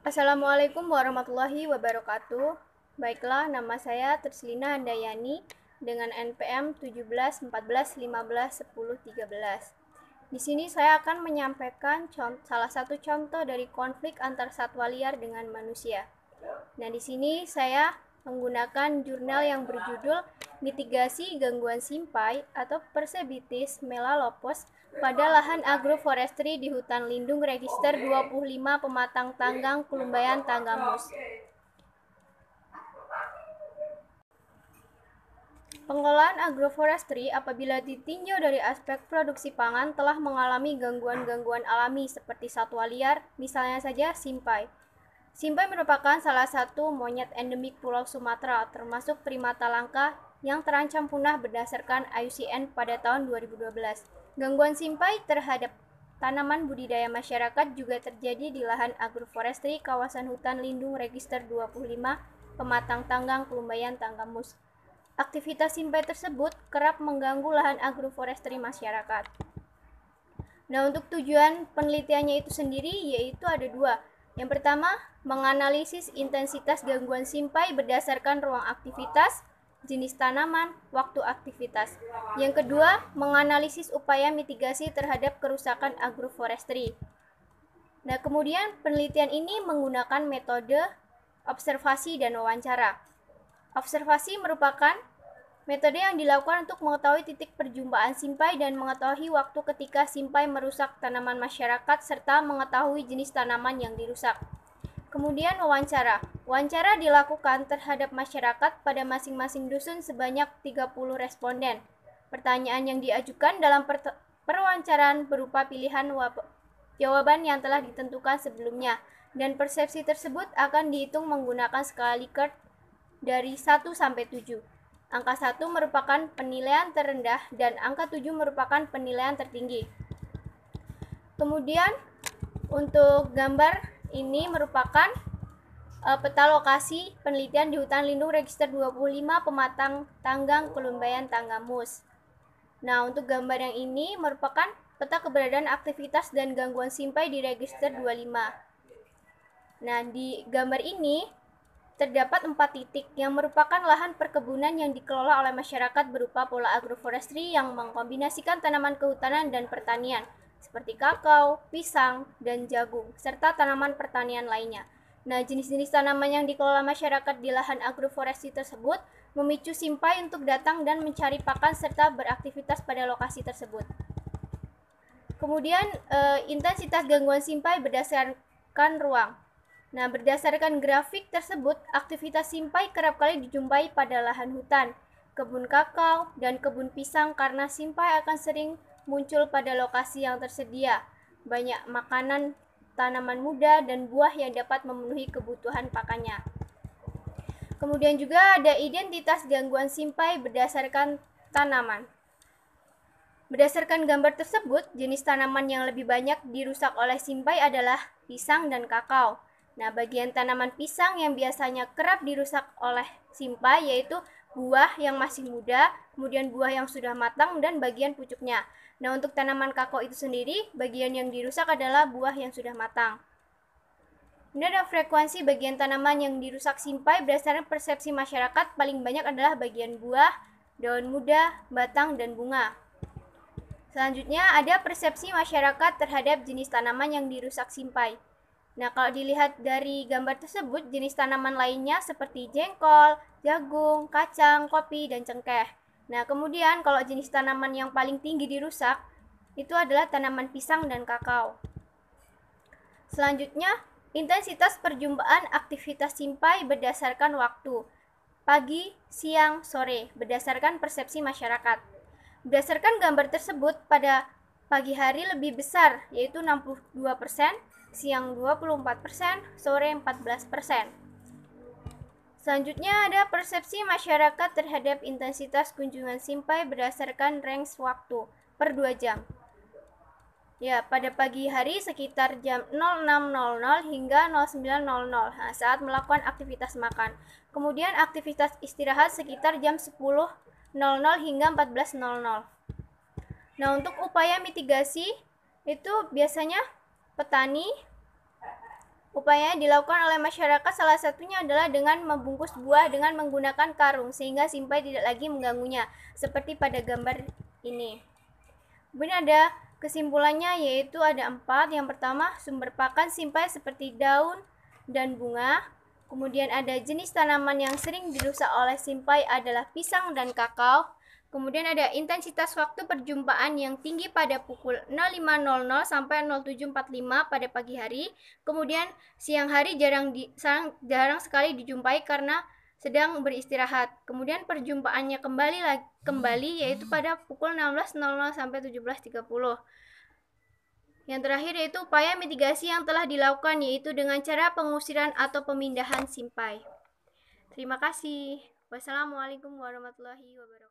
Assalamualaikum warahmatullahi wabarakatuh. Baiklah, nama saya Terslina Handayani dengan NPM 17 14 15 10 13. Di sini saya akan menyampaikan salah satu contoh dari konflik antar satwa liar dengan manusia. Nah, di sini saya menggunakan jurnal yang berjudul Mitigasi Gangguan Simpai atau Persebitis melalopos pada lahan agroforestry di hutan lindung register 25 Pematang Tanggang Kelumbayan Tanggamus. Pengelolaan agroforestry apabila ditinjau dari aspek produksi pangan telah mengalami gangguan-gangguan alami seperti satwa liar, misalnya saja simpai. Simpai merupakan salah satu monyet endemik Pulau Sumatera, termasuk primata langka yang terancam punah berdasarkan IUCN pada tahun 2012. Gangguan simpai terhadap tanaman budidaya masyarakat juga terjadi di lahan agroforestry kawasan hutan lindung register 25 Pematang Tanggang Kelumbayan Tanggamus. Aktivitas simpai tersebut kerap mengganggu lahan agroforestry masyarakat. Nah, untuk tujuan penelitiannya itu sendiri yaitu ada dua. Yang pertama, menganalisis intensitas gangguan simpai berdasarkan ruang aktivitas, jenis tanaman, waktu aktivitas. Yang kedua, menganalisis upaya mitigasi terhadap kerusakan agroforestry. Nah, kemudian penelitian ini menggunakan metode observasi dan wawancara. Observasi merupakan metode yang dilakukan untuk mengetahui titik perjumpaan simpai dan mengetahui waktu ketika simpai merusak tanaman masyarakat serta mengetahui jenis tanaman yang dirusak. Kemudian wawancara. Wawancara dilakukan terhadap masyarakat pada masing-masing dusun sebanyak 30 responden. Pertanyaan yang diajukan dalam perwawancaraan berupa pilihan jawaban yang telah ditentukan sebelumnya, dan persepsi tersebut akan dihitung menggunakan skala Likert dari 1 sampai 7. Angka 1 merupakan penilaian terendah dan angka 7 merupakan penilaian tertinggi. Kemudian untuk gambar ini merupakan peta lokasi penelitian di hutan lindung register 25 Pematang Tanggang Kelumbayan Tanggamus. Nah, untuk gambar yang ini merupakan peta keberadaan aktivitas dan gangguan simpai di register 25. Nah, di gambar ini terdapat 4 titik yang merupakan lahan perkebunan yang dikelola oleh masyarakat berupa pola agroforestry yang mengkombinasikan tanaman kehutanan dan pertanian seperti kakao, pisang, dan jagung, serta tanaman pertanian lainnya. Nah, jenis-jenis tanaman yang dikelola masyarakat di lahan agroforestry tersebut memicu simpai untuk datang dan mencari pakan serta beraktivitas pada lokasi tersebut. Kemudian, intensitas gangguan simpai berdasarkan ruang. Nah, berdasarkan grafik tersebut, aktivitas simpai kerap kali dijumpai pada lahan hutan, kebun kakao, dan kebun pisang karena simpai akan sering muncul pada lokasi yang tersedia banyak makanan, tanaman muda, dan buah yang dapat memenuhi kebutuhan pakannya. Kemudian juga ada identitas gangguan simpai berdasarkan tanaman. Berdasarkan gambar tersebut, jenis tanaman yang lebih banyak dirusak oleh simpai adalah pisang dan kakao. Nah, bagian tanaman pisang yang biasanya kerap dirusak oleh simpai yaitu buah yang masih muda, kemudian buah yang sudah matang, dan bagian pucuknya. Nah, untuk tanaman kakao itu sendiri, bagian yang dirusak adalah buah yang sudah matang. Ini ada frekuensi bagian tanaman yang dirusak simpai berdasarkan persepsi masyarakat paling banyak adalah bagian buah, daun muda, batang, dan bunga. Selanjutnya ada persepsi masyarakat terhadap jenis tanaman yang dirusak simpai. Nah, kalau dilihat dari gambar tersebut, jenis tanaman lainnya seperti jengkol, jagung, kacang, kopi, dan cengkeh. Nah, kemudian kalau jenis tanaman yang paling tinggi dirusak, itu adalah tanaman pisang dan kakao. Selanjutnya, intensitas perjumpaan aktivitas simpai berdasarkan waktu. Pagi, siang, sore, berdasarkan persepsi masyarakat. Berdasarkan gambar tersebut, pada pagi hari lebih besar, yaitu 62%, siang 24%, sore 14%. Selanjutnya ada persepsi masyarakat terhadap intensitas kunjungan simpai berdasarkan range waktu per 2 jam. Ya, pada pagi hari sekitar jam 06.00 hingga 09.00 saat melakukan aktivitas makan. Kemudian aktivitas istirahat sekitar jam 10.00 hingga 14.00. Nah, untuk upaya mitigasi itu biasanya petani Upaya yang dilakukan oleh masyarakat salah satunya adalah dengan membungkus buah dengan menggunakan karung sehingga simpai tidak lagi mengganggunya, seperti pada gambar ini. Kemudian ada kesimpulannya yaitu ada 4. Yang pertama, sumber pakan simpai seperti daun dan bunga. Kemudian ada jenis tanaman yang sering dirusak oleh simpai adalah pisang dan kakao. Kemudian ada intensitas waktu perjumpaan yang tinggi pada pukul 05.00 sampai 07.45 pada pagi hari. Kemudian siang hari jarang sekali dijumpai karena sedang beristirahat. Kemudian perjumpaannya kembali yaitu pada pukul 16.00 sampai 17.30. Yang terakhir yaitu upaya mitigasi yang telah dilakukan yaitu dengan cara pengusiran atau pemindahan simpai. Terima kasih. Wassalamualaikum warahmatullahi wabarakatuh.